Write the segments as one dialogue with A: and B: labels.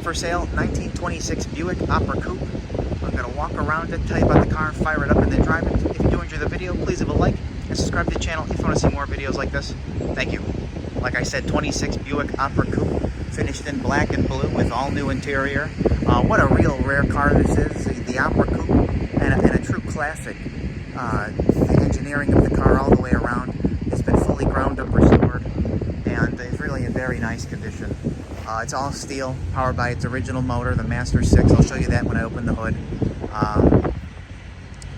A: up for sale, 1926 Buick Opera Coupe. I'm going to walk around it, tell you about the car, fire it up, and then drive it. If you do enjoy the video, please leave a like and subscribe to the channel if you want to see more videos like this. Thank you. Like I said, 26 Buick Opera Coupe, finished in black and blue with all new interior. What a real rare car this is, the Opera Coupe, and a true classic. The engineering of the car all the way around. It's been fully ground up, restored, and it's really in very nice condition. It's all steel, powered by its original motor, the Master 6. I'll show you that when I open the hood.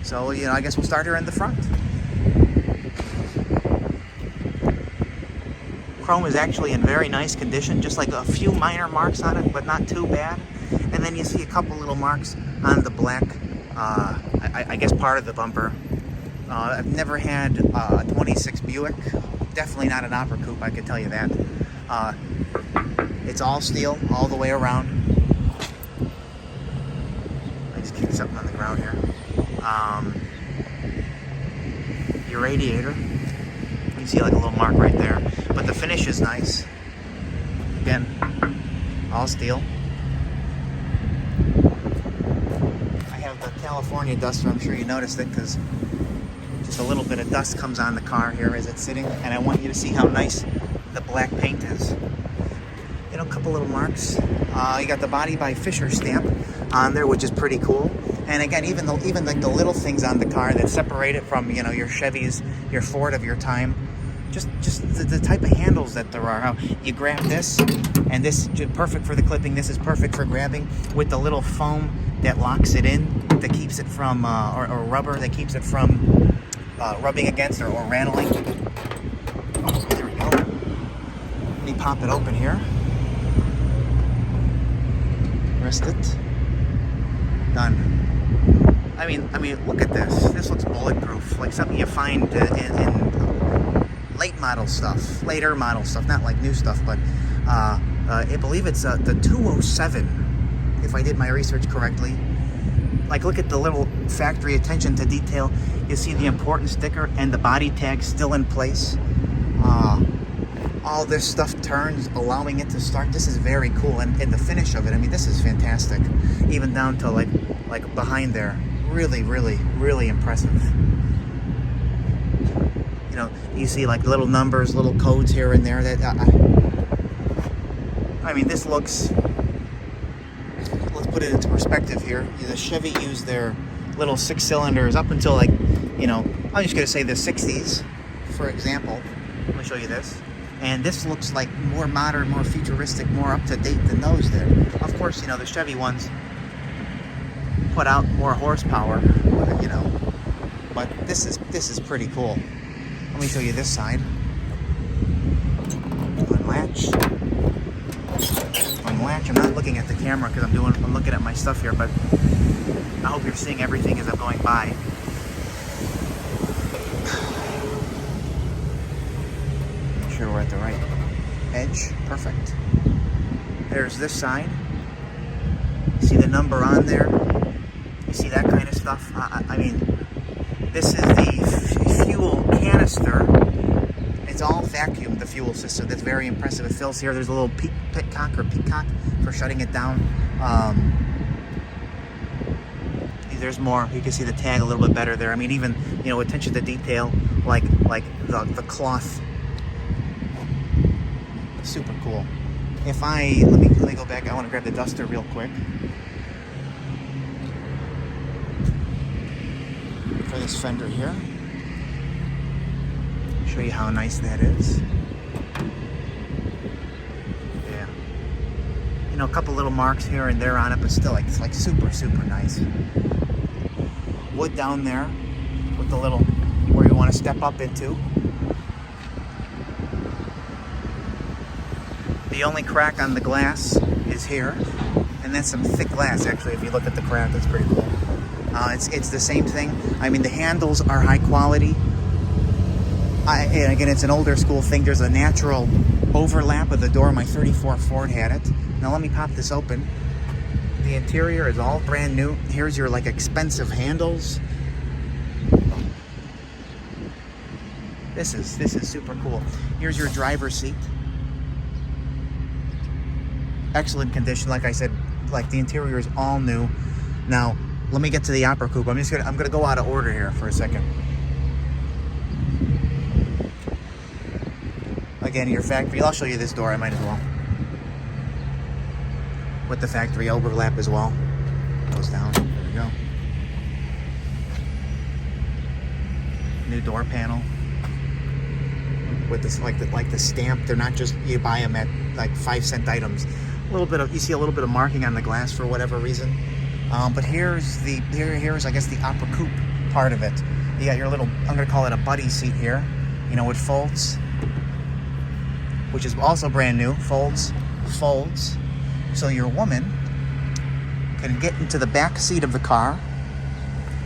A: So, I guess we'll start here in the front. Chrome is actually in very nice condition, just like a few minor marks on it, but not too bad. And then you see a couple little marks on the black, I guess part of the bumper. I've never had a 26 Buick, definitely not an Opera Coupe, I can tell you that. It's all steel all the way around. I just kicked something on the ground here. Your radiator, you can see like a little mark right there, but the finish is nice. Again, all steel. I have the California duster. I'm sure you noticed it because just a little bit of dust comes on the car here as it's sitting, and I want you to see how nice the black paint is. A couple little marks. You got the Body by Fisher stamp on there, which is pretty cool. And again, even like the little things on the car that separate it from your Chevys, your Ford of your time. Just the type of handles that there are. How you grab this, and this is perfect for the clipping. This is perfect for grabbing with the little foam that locks it in, that keeps it from, or rubber that keeps it from rubbing against or rattling. There we go. Let me pop it open here. Rest it. Done. I mean, look at this. This looks bulletproof, like something you find in late model stuff, later model stuff, not like new stuff, but I believe it's the 207, if I did my research correctly. Like, look at the little factory attention to detail. You see the important sticker and the body tag still in place. All this stuff turns, allowing it to start. This is very cool, and the finish of it, this is fantastic. Even down to like behind there, really, really, really impressive. You see like little numbers, little codes here and there. That this looks. Let's put it into perspective here. The Chevy used their little 6 cylinders up until I'm just gonna say the 60s, for example. Let me show you this. And this looks like more modern, more futuristic, more up-to-date than those did. Of course, the Chevy ones put out more horsepower, but this is pretty cool. Let me show you this side. Unlatch. Unlatch. I'm not looking at the camera because I'm looking at my stuff here, but I hope you're seeing everything as I'm going by. Sure we're at the right edge. Perfect. There's this side. You see the number on there. You see that kind of stuff. This is the fuel canister. It's all vacuumed, the fuel system. That's very impressive. It fills here. There's a little peacock for shutting it down. There's more. You can see the tag a little bit better there. Even attention to detail, like the cloth. Super cool. If let me go back. I want to grab the duster real quick for this fender here. Show you how nice that is. Yeah. A couple little marks here and there on it, but still, it's like super, super nice. Wood down there with the little where you want to step up into. The only crack on the glass is here, and that's some thick glass, actually. If you look at the crack, that's pretty cool. It's the same thing. The handles are high quality. And again, it's an older school thing. There's a natural overlap of the door. My 34 Ford had it. Now let me pop this open. The interior is all brand new. Here's your expensive handles. This is super cool. Here's your driver's seat. excellent condition. Like I said, like the interior is all new. Now, let me get to the Opera Coupe. I'm gonna go out of order here for a second. Again, your factory. I'll show you this door. I might as well. With the factory overlap as well. Goes down. There we go. New door panel. With this, like the stamp. They're not just, you buy them at like 5-cent items. You see a little bit of marking on the glass for whatever reason. But here's I guess the Opera Coupe part of it. You got your little, I'm gonna call it a buddy seat here. You know, it folds, which is also brand new. Folds, so your woman can get into the back seat of the car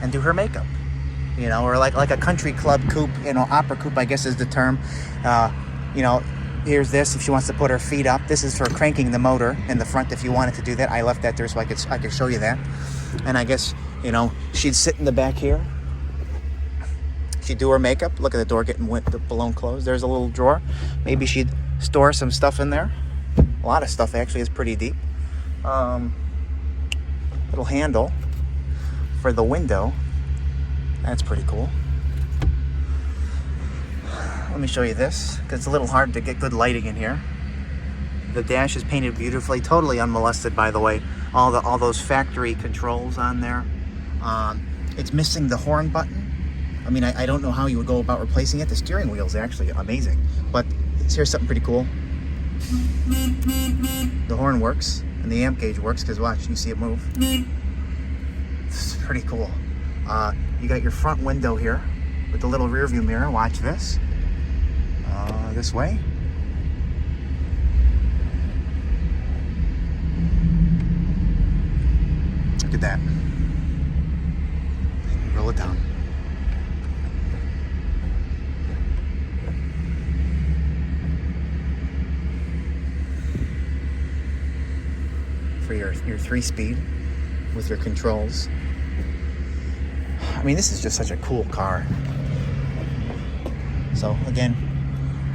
A: and do her makeup. You know, or like a country club coupe, you know, Opera Coupe, I guess is the term. You know, here's this, if she wants to put her feet up. This is for cranking the motor in the front if you wanted to do that. I left that there so I could show you that. And I guess, you know, she'd sit in the back here. She'd do her makeup. Look at the door getting blown closed. There's a little drawer. Maybe she'd store some stuff in there. A lot of stuff actually is pretty deep. Little handle for the window. That's pretty cool. Let me show you this, because it's a little hard to get good lighting in here. The dash is painted beautifully, totally unmolested, by the way. All those factory controls on there. It's missing the horn button. I mean, I don't know how you would go about replacing it. The steering wheel is actually amazing. But here's something pretty cool. The horn works, and the amp gauge works, because watch, you see it move. It's pretty cool. You got your front window here with the little rear view mirror. Watch this. This way. Look at that. Roll it down. For your 3-speed with your controls. I mean, this is just such a cool car. So again,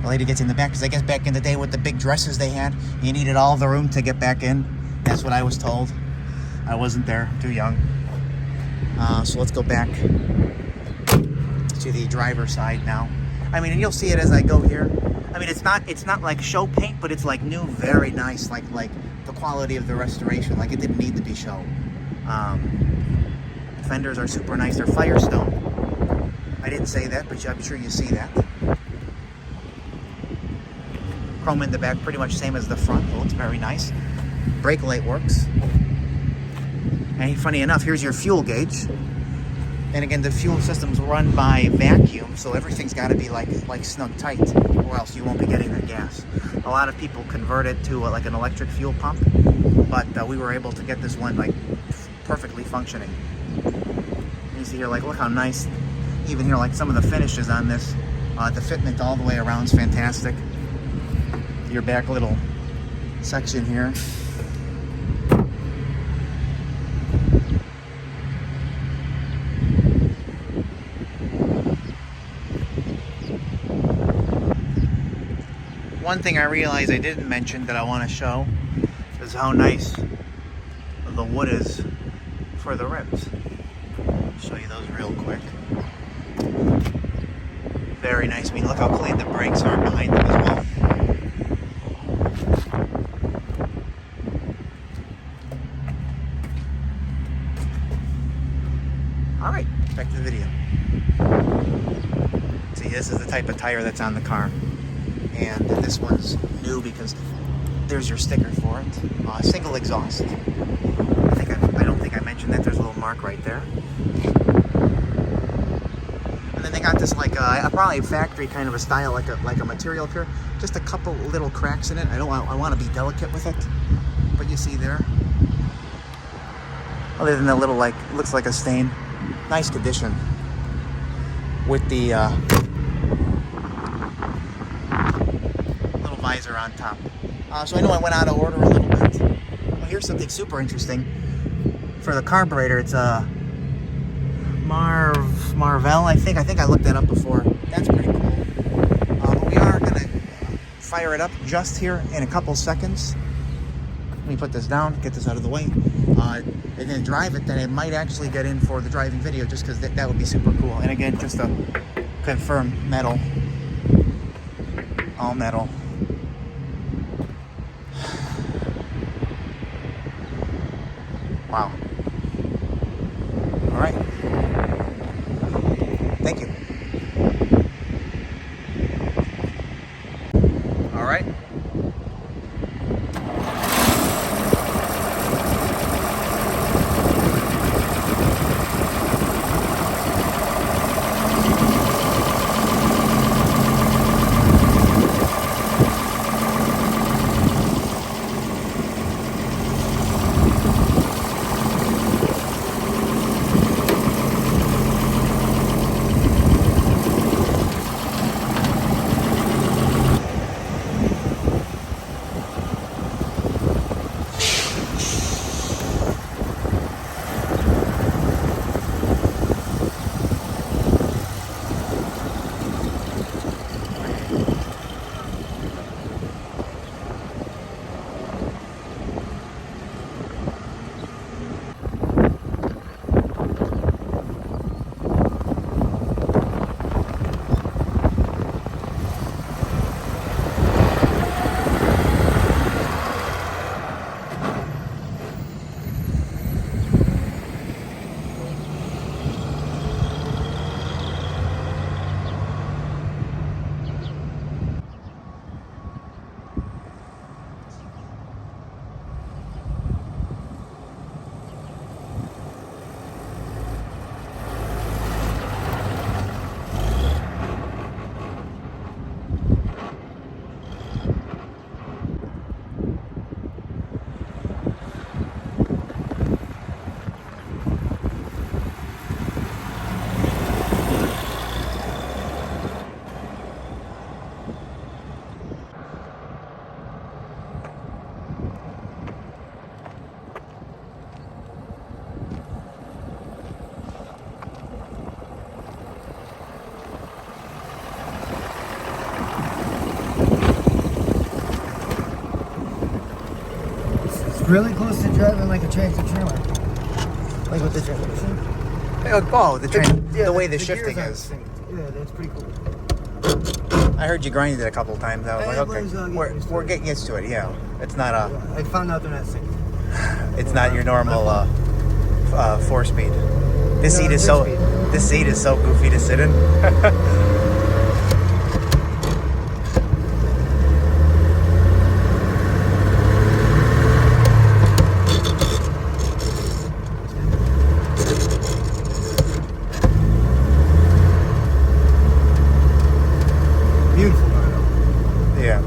A: the lady gets in the back, because I guess back in the day with the big dresses they had, you needed all the room to get back in. That's what I was told. I wasn't there, too young. So let's go back to the driver's side now. I mean, and you'll see it as I go here. I mean, it's not like show paint, but it's like new, very nice, like the quality of the restoration. Like it didn't need to be show. Fenders are super nice. They're Firestone. I didn't say that, but I'm sure you see that. Chrome in the back, pretty much same as the front. It looks very nice. Brake light works. And funny enough, here's your fuel gauge. And again, the fuel system's run by vacuum, so everything's got to be like snug tight, or else you won't be getting the gas. A lot of people convert it to like an electric fuel pump, but we were able to get this one like perfectly functioning. You see here, like, look how nice. Even here, like some of the finishes on this, the fitment all the way around is fantastic. Your back little section here. One thing I realized I didn't mention that I want to show is how nice the wood is for the rims. I'll show you those real quick. Very nice. I mean, look how clean the brakes are behind them as well. Alright, back to the video. See, this is the type of tire that's on the car. And this one's new because there's your sticker for it. Single exhaust. I don't think I mentioned that. There's a little mark right there. And then they got this like probably factory kind of a style, like a material here. Just a couple little cracks in it. I want to be delicate with it, but you see there. Other than the little looks like a stain. Nice condition. With the little visor on top. So I know I went out of order a little bit. Well, here's something super interesting. For the carburetor, it's a Marvell, I think. I think I looked that up before. That's pretty cool. But we are going to fire it up just here in a couple seconds. let me put this down, get this out of the way, and then drive it, then I might actually get in for the driving video just because that would be super cool. And again, just to confirm, metal. All metal. Wow. All right. Thank you. All right.
B: Really close to driving like a tractor trailer. Like with the transmission.
A: Oh, the train,
B: Yeah,
A: the way the shifting
B: gears
A: is.
B: aren't synced. Yeah, that's pretty cool.
A: I heard you grind it a couple times. I was like, okay, we're getting used to it. Yeah, it's not a.
B: Yeah, I found out they're not synced.
A: It's not your normal 4-speed. This seat is so. This seat is so goofy to sit in.
B: Beautiful car though.
A: Yeah.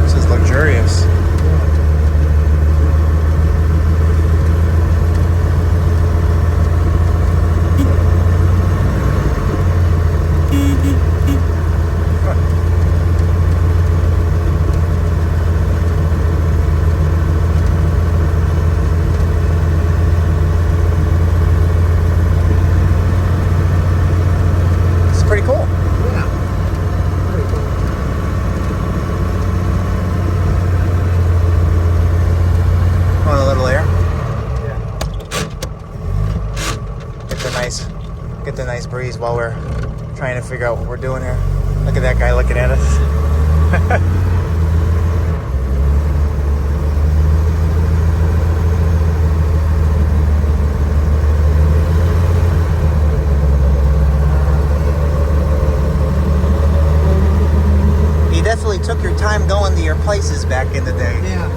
A: This is luxurious. Pretty cool.
B: Yeah. Very cool.
A: Want a little air?
B: Yeah.
A: Get the nice breeze while we're trying to figure out what we're doing here. Look at that guy looking at us. Definitely took your time going to your places back in the day.
B: Yeah.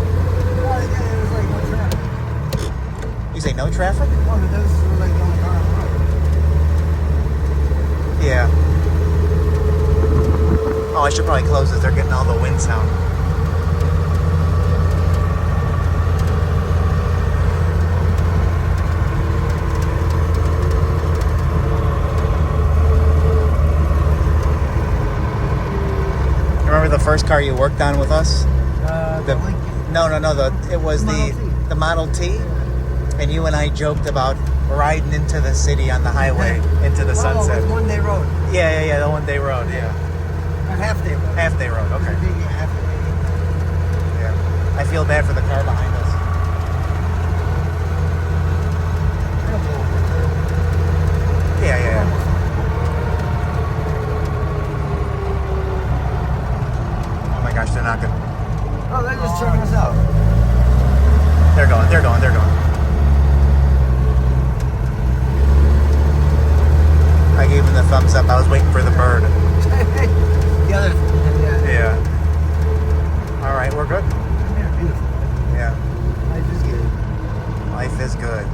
B: Well, it was like no traffic.
A: You say no traffic?
B: Well, but those were like the only car on the road.
A: Yeah. Oh, I should probably close this. They're getting all the wind sound. Remember the first car you worked on with us?
B: The Lincoln.
A: No. It was
B: Model
A: the
B: T.
A: the Model T, and you and I joked about riding into the city on the highway into the sunset.
B: Oh, one-day road.
A: Yeah, the one-day road, yeah.
B: A half-day road.
A: Half-day road, okay.
B: Yeah, half-day.
A: Yeah. I feel bad for the car behind us. Yeah. Oh my gosh, they're not good.
B: Oh, they're just checking us out.
A: They're going. I gave him the thumbs up. I was waiting for the bird.
B: The other.
A: Yeah. All right, we're good.
B: Yeah, beautiful.
A: Yeah.
B: Life is good.
A: Life is good.